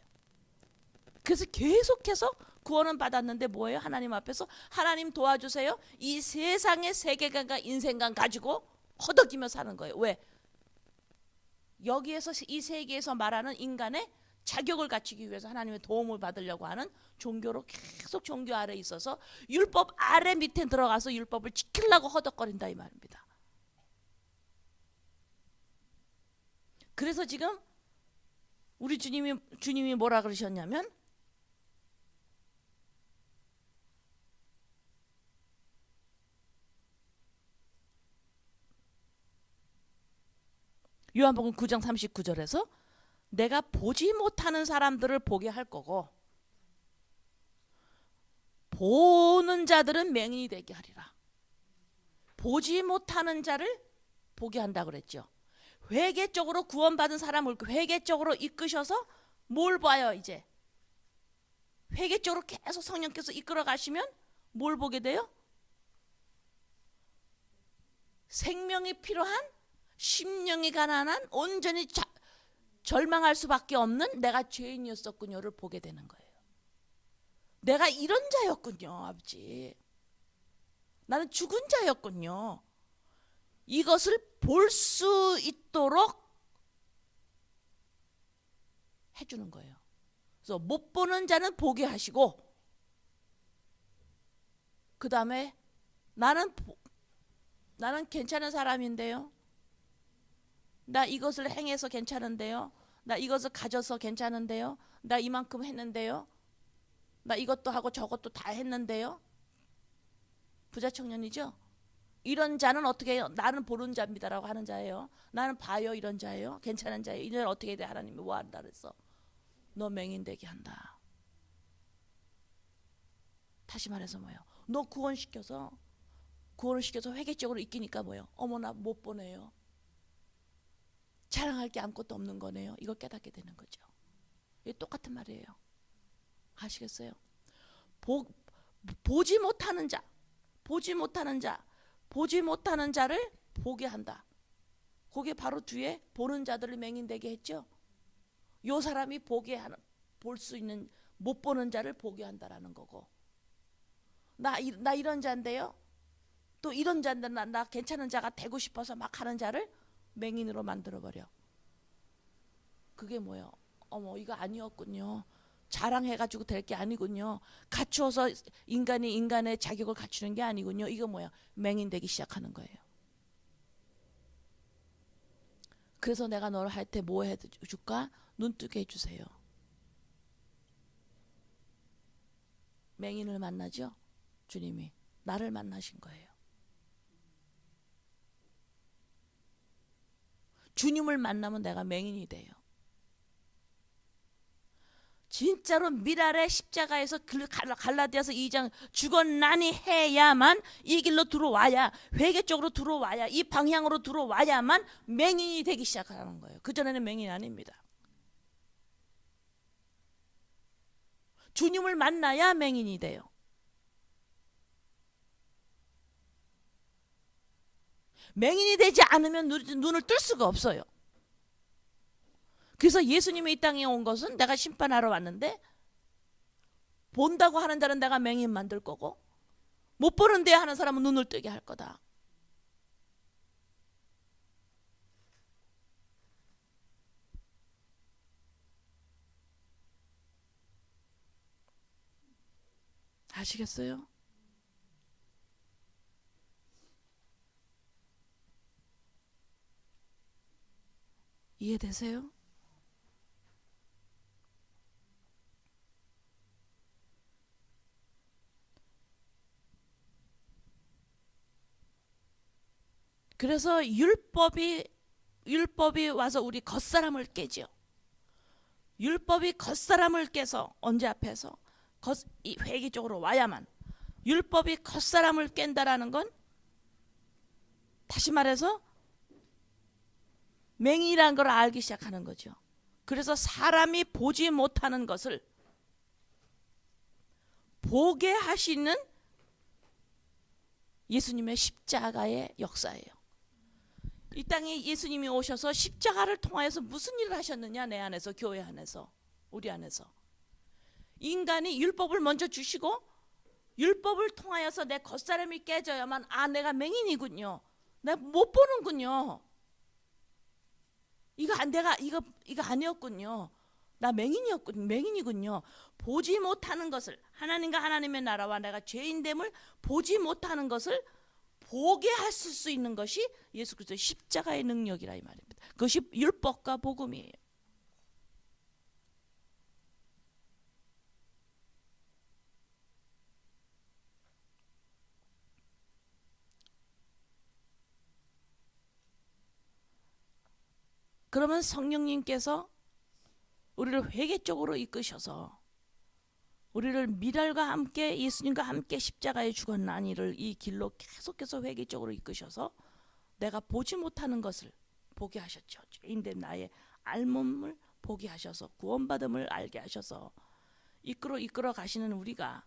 그래서 계속해서 구원은 받았는데 뭐예요? 하나님 앞에서 하나님 도와주세요. 이 세상의 세계관과 인생관 가지고 허덕이며 사는 거예요. 왜? 여기에서 이 세계에서 말하는 인간의 자격을 갖추기 위해서 하나님의 도움을 받으려고 하는 종교로 계속 종교 아래 있어서 율법 아래 밑에 들어가서 율법을 지키려고 허덕거린다 이 말입니다. 그래서 지금 우리 주님이 뭐라 그러셨냐면 요한복음 9장 39절에서 내가 보지 못하는 사람들을 보게 할 거고 보는 자들은 맹인이 되게 하리라. 보지 못하는 자를 보게 한다 그랬죠. 회개 쪽으로 구원받은 사람을 회개 쪽으로 이끄셔서 뭘 봐요 이제? 회개 쪽으로 계속 성령께서 이끌어 가시면 뭘 보게 돼요? 생명이 필요한 심령이 가난한 온전히 절망할 수밖에 없는 내가 죄인이었었군요를 보게 되는 거예요. 내가 이런 자였군요. 아버지 나는 죽은 자였군요. 이것을 볼 수 있도록 해주는 거예요. 그래서 못 보는 자는 보게 하시고 그 다음에 나는 괜찮은 사람인데요. 나 이것을 행해서 괜찮은데요. 나 이것을 가져서 괜찮은데요. 나 이만큼 했는데요. 나 이것도 하고 저것도 다 했는데요. 부자 청년이죠. 이런 자는 어떻게 해요? 나는 보는 자입니다라고 하는 자예요. 나는 봐요 이런 자예요. 괜찮은 자예요. 이런 어떻게 돼? 하나님이 뭐 한다 그랬어? 너 맹인되게 한다. 다시 말해서 뭐예요? 너 구원을 시켜서 회개적으로 이기니까 뭐예요? 어머나 못 보내요. 자랑할 게 아무것도 없는 거네요. 이걸 깨닫게 되는 거죠. 이게 똑같은 말이에요. 아시겠어요? 보지 못하는 자를 보게 한다. 그게 바로 뒤에 보는 자들을 맹인되게 했죠. 요 사람이 볼 수 있는 못 보는 자를 보게 한다라는 거고. 나 이런 자인데요. 또 이런 자인데 나 괜찮은 자가 되고 싶어서 막 하는 자를 맹인으로 만들어버려. 그게 뭐예요? 어머, 이거 아니었군요. 자랑해가지고 될 게 아니군요. 갖추어서 인간이 인간의 자격을 갖추는 게 아니군요. 이거 뭐야? 맹인되기 시작하는 거예요. 그래서 내가 너를 할 때 뭐 해줄까? 눈뜨게 해주세요. 맹인을 만나죠? 주님이 나를 만나신 거예요. 주님을 만나면 내가 맹인이 돼요. 진짜로 미랄의 십자가에서 갈라디아서 2장 죽었나니 해야만 이 길로 들어와야, 회개 쪽으로 들어와야, 이 방향으로 들어와야만 맹인이 되기 시작하는 거예요. 그전에는 맹인이 아닙니다. 주님을 만나야 맹인이 돼요. 맹인이 되지 않으면 눈을 뜰 수가 없어요. 그래서 예수님이 이 땅에 온 것은 내가 심판하러 왔는데, 본다고 하는 자는 내가 맹인 만들 거고, 못 보는데 하는 사람은 눈을 뜨게 할 거다. 아시겠어요? 이해되세요? 그래서 율법이 와서 우리 겉사람을 깨죠. 율법이 겉사람을 깨서 언제 앞에서 이 회개 쪽으로 와야만. 율법이 겉사람을 깬다라는 건 다시 말해서 맹인이라는 걸 알기 시작하는 거죠. 그래서 사람이 보지 못하는 것을 보게 하시는 예수님의 십자가의 역사예요. 이 땅에 예수님이 오셔서 십자가를 통하여서 무슨 일을 하셨느냐? 내 안에서, 교회 안에서, 우리 안에서. 인간이 율법을 먼저 주시고 율법을 통하여서 내 겉사람이 깨져야만, 아, 내가 맹인이군요. 내가 못 보는군요. 이거 아니었군요. 나 맹인이군요. 보지 못하는 것을, 하나님과 하나님의 나라와 내가 죄인됨을 보지 못하는 것을 보게 하실 수 있는 것이 예수 그리스도의 십자가의 능력이라 이 말입니다. 그것이 율법과 복음이에요. 그러면 성령님께서 우리를 회개 쪽으로 이끄셔서 우리를 미랄과 함께 예수님과 함께 십자가에 죽었나니를 이 길로 계속해서 회개 쪽으로 이끄셔서 내가 보지 못하는 것을 보게 하셨죠. 죄인된 나의 알몸을 보게 하셔서 구원받음을 알게 하셔서 이끌어 가시는 우리가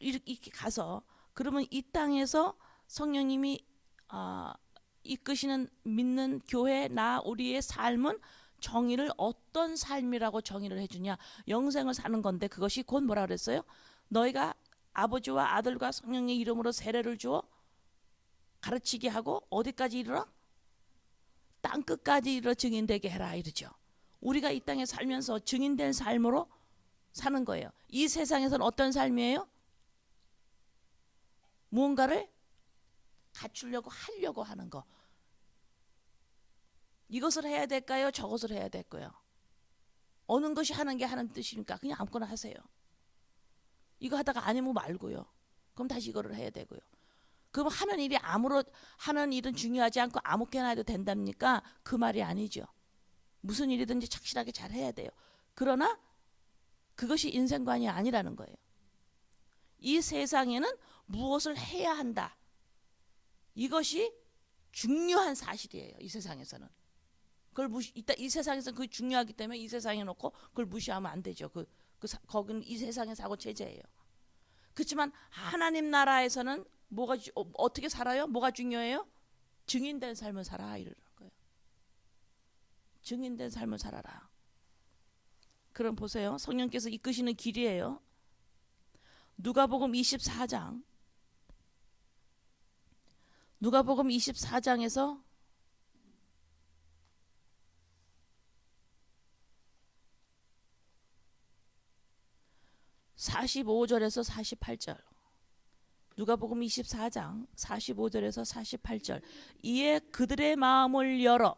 이렇게 가서, 그러면 이 땅에서 성령님이 이끄시는 믿는 교회, 우리의 삶은 정의를 어떤 삶이라고 정의를 해주냐? 영생을 사는 건데, 그것이 곧 뭐라 그랬어요? 너희가 아버지와 아들과 성령의 이름으로 세례를 주어 가르치게 하고 어디까지 이르러? 땅끝까지 이르러 증인되게 해라 이러죠. 우리가 이 땅에 살면서 증인된 삶으로 사는 거예요. 이 세상에서는 어떤 삶이에요? 무언가를 갖추려고 하려고 하는 거. 이것을 해야 될까요? 저것을 해야 될까요? 어느 것이 하는 게 하는 뜻입니까? 그냥 아무거나 하세요. 이거 하다가 아니면 말고요. 그럼 다시 이거를 해야 되고요. 그럼 하는 일은 중요하지 않고 아무렇게나 해도 된답니까? 그 말이 아니죠. 무슨 일이든지 착실하게 잘 해야 돼요. 그러나 그것이 인생관이 아니라는 거예요. 이 세상에는 무엇을 해야 한다. 이것이 중요한 사실이에요. 이 세상에서는. 그걸 이 세상에서는 그게 중요하기 때문에 이 세상에 놓고 그걸 무시하면 안 되죠. 거기는 이 세상의 사고 체제예요. 그렇지만 하나님 나라에서는 어떻게 살아요? 뭐가 중요해요? 증인된 삶을 살아 이러는 거예요. 증인된 삶을 살아라. 그럼 보세요. 성령께서 이끄시는 길이에요. 누가복음 24장. 누가복음 24장에서 45절에서 48절. 누가복음 24장 45절에서 48절. 이에 그들의 마음을 열어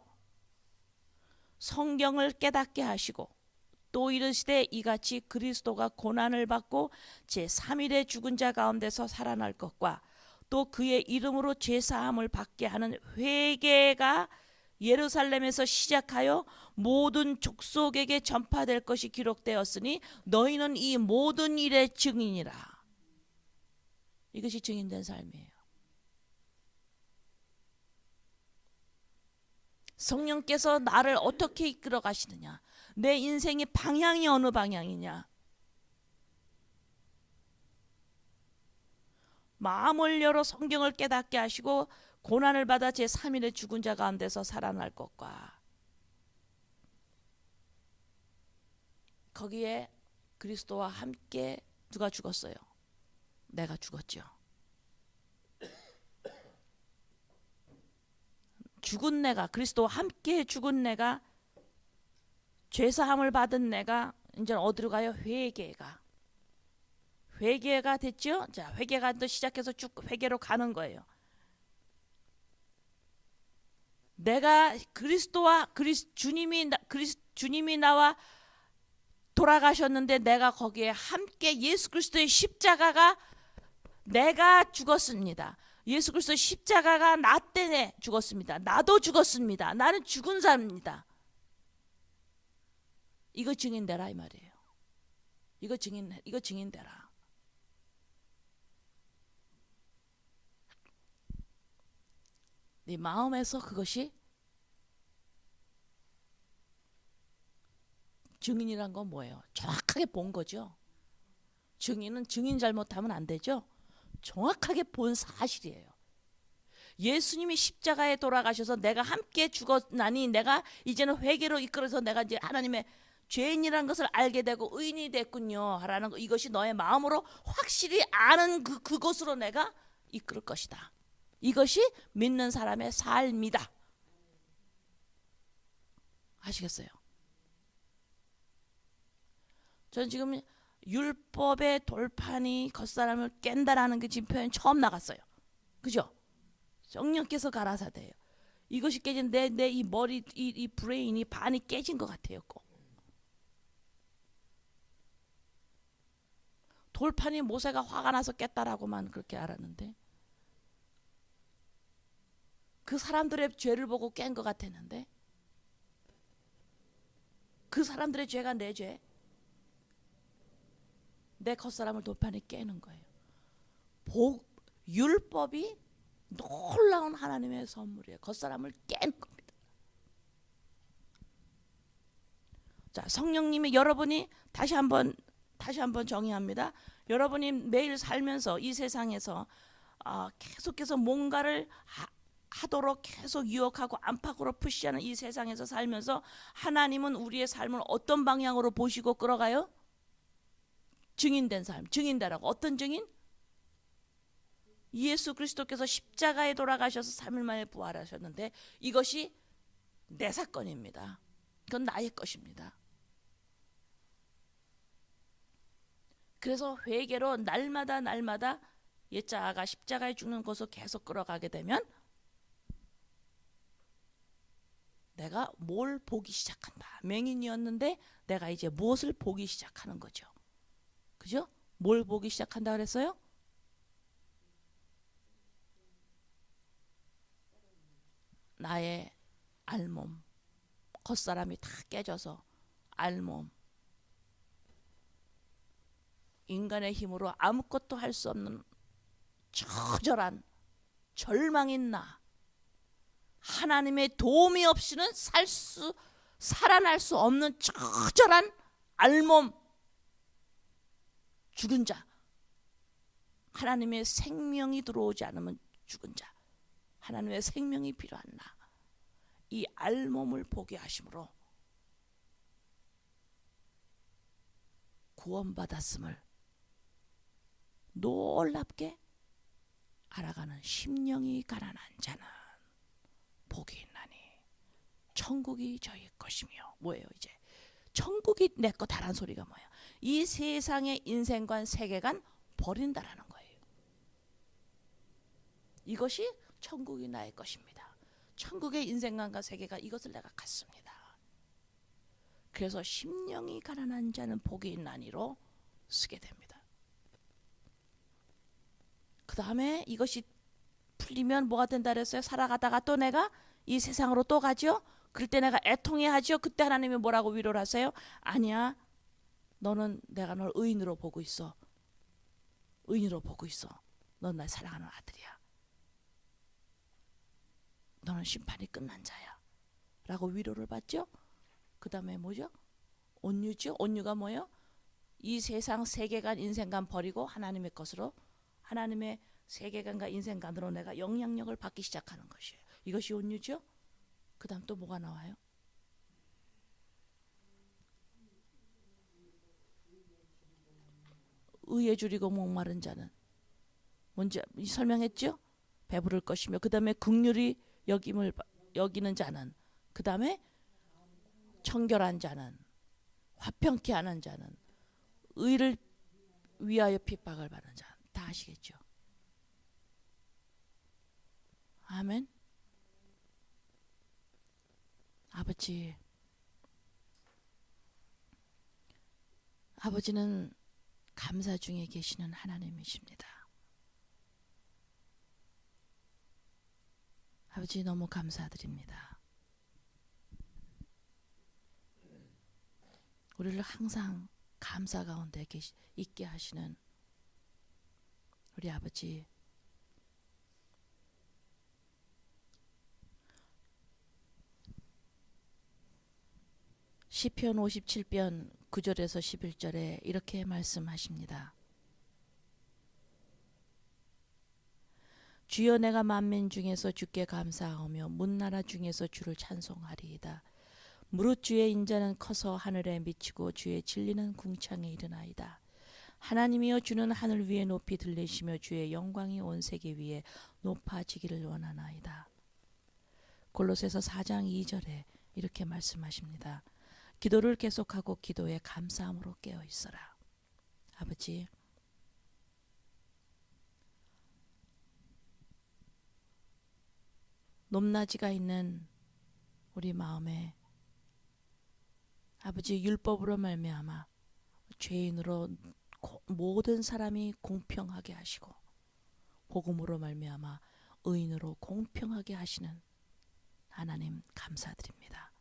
성경을 깨닫게 하시고 또 이르시되 이같이 그리스도가 고난을 받고 제3일에 죽은 자 가운데서 살아날 것과 또 그의 이름으로 죄사함을 받게 하는 회개가 예루살렘에서 시작하여 모든 족속에게 전파될 것이 기록되었으니 너희는 이 모든 일의 증인이라. 이것이 증인된 삶이에요. 성령께서 나를 어떻게 이끌어 가시느냐, 내 인생의 방향이 어느 방향이냐, 마음을 열어 성경을 깨닫게 하시고 고난을 받아 제3일에 죽은 자 가운데서 살아날 것과 거기에 그리스도와 함께 누가 죽었어요? 내가 죽었죠. 죽은 내가, 그리스도와 함께 죽은 내가, 죄사함을 받은 내가 이제 어디로 가요? 회개가 됐죠? 자, 회개가 또 시작해서 쭉 회개로 가는 거예요. 내가 주님이 나와 돌아가셨는데 내가 거기에 함께 예수 그리스도의 십자가가 내가 죽었습니다. 예수 그리스도의 십자가가 나 때문에 죽었습니다. 나도 죽었습니다. 나는 죽은 사람입니다. 이거 증인되라 이 말이에요. 이거 증인되라. 네 마음에서 그것이 증인이란 건 뭐예요? 정확하게 본 거죠. 증인은 증인 잘못하면 안 되죠. 정확하게 본 사실이에요. 예수님이 십자가에 돌아가셔서 내가 함께 죽었나니 내가 이제는 회개로 이끌어서 내가 이제 하나님의 죄인이라는 것을 알게 되고 의인이 됐군요 하라는 거, 이것이 너의 마음으로 확실히 아는 그것으로 내가 이끌 것이다. 이것이 믿는 사람의 삶이다. 아시겠어요? 전 지금 율법의 돌판이 겉사람을 깬다라는 게 지금 표현 처음 나갔어요. 그죠? 성령께서 가라사대예요. 이것이 깨진 내 이 머리 이 브레인이 반이 깨진 것 같아요. 꼭. 돌판이 모세가 화가 나서 깼다라고만 그렇게 알았는데 그 사람들의 죄를 보고 깬 것 같았는데 그 사람들의 죄가 내 죄, 내 겉사람을 돌판에 깨는 거예요. 율법이 놀라운 하나님의 선물이에요. 겉사람을 깨는 겁니다. 자, 성령님이 여러분이 다시 한번 정의합니다. 여러분이 매일 살면서 이 세상에서 계속해서 뭔가를 하도록 계속 유혹하고 안팎으로 푸시하는 이 세상에서 살면서 하나님은 우리의 삶을 어떤 방향으로 보시고 끌어가요? 증인된 삶, 증인되라고. 어떤 증인? 예수 그리스도께서 십자가에 돌아가셔서 3일 만에 부활하셨는데 이것이 내 사건입니다. 그건 나의 것입니다. 그래서 회개로 날마다 옛자아가 십자가에 죽는 것을 계속 끌어가게 되면 내가 뭘 보기 시작한다. 맹인이었는데 내가 이제 무엇을 보기 시작하는 거죠. 그죠? 뭘 보기 시작한다 그랬어요? 나의 알몸, 겉사람이 다 깨져서 알몸, 인간의 힘으로 아무것도 할 수 없는 처절한 절망인 나, 하나님의 도움이 없이는 살아날 수 없는 처절한 알몸, 죽은 자, 하나님의 생명이 들어오지 않으면 죽은 자, 하나님의 생명이 필요한 나, 이 알몸을 보게 하심으로 구원받았음을 놀랍게 알아가는 심령이 가난한 자는 복이 있나니 천국이 저희 것이며. 뭐예요? 이제 천국이 내 거다라는 소리가 뭐야? 이 세상의 인생관 세계관 버린다라는 거예요. 이것이 천국이 나의 것입니다. 천국의 인생관과 세계관, 이것을 내가 갖습니다. 그래서 심령이 가난한 자는 복이 있나니로 쓰게 됩니다. 그 다음에 이것이 풀리면 뭐가 된다 그랬어요? 살아가다가 또 내가 이 세상으로 또 가죠. 그럴 때 내가 애통해 하죠. 그때 하나님이 뭐라고 위로를 하세요? 아니야, 너는 내가 널 의인으로 보고 있어. 의인으로 보고 있어. 넌 날 사랑하는 아들이야. 너는 심판이 끝난 자야 라고 위로를 받죠. 그 다음에 뭐죠? 온유죠. 온유가 뭐예요? 이 세상 세계관 인생관 버리고 하나님의 것으로, 하나님의 세계관과 인생관으로 내가 영향력을 받기 시작하는 것이에요. 이것이 온유죠. 그 다음 또 뭐가 나와요? 의에 줄이고 목마른 자는 뭔지 설명했죠? 배부를 것이며, 그 다음에 긍휼히 여기는 자는, 그 다음에 청결한 자는, 화평케 하는 자는, 의를 위하여 핍박을 받는 자. 다 아시겠죠? 아멘. 아버지는 감사 중에 계시는 하나님이십니다. 아버지, 너무 감사드립니다. 우리를 항상 감사 가운데 있게 하시는 우리 아버지, 시편 57편 9절에서 11절에 이렇게 말씀하십니다. 주여, 내가 만민 중에서 주께 감사하며 문나라 중에서 주를 찬송하리이다. 무릇 주의 인자는 커서 하늘에 미치고 주의 진리는 궁창에 이르나이다. 하나님이여, 주는 하늘 위에 높이 들리시며 주의 영광이 온 세계 위에 높아지기를 원하나이다. 골로새서 4장 2절에 이렇게 말씀하십니다. 기도를 계속하고 기도에 감사함으로 깨어 있어라. 아버지, 높낮이가 있는 우리 마음에 아버지, 율법으로 말미암아 죄인으로 모든 사람이 공평하게 하시고 복음으로 말미암아 의인으로 공평하게 하시는 하나님, 감사드립니다.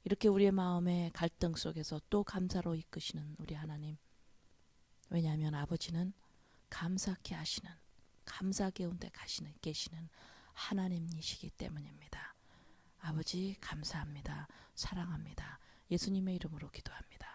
이렇게 우리의 마음의 갈등 속에서 또 감사로 이끄시는 우리 하나님, 왜냐하면 아버지는 감사케 하시는, 감사 가운데 계시는 하나님이시기 때문입니다. 아버지, 감사합니다. 사랑합니다. 예수님의 이름으로 기도합니다.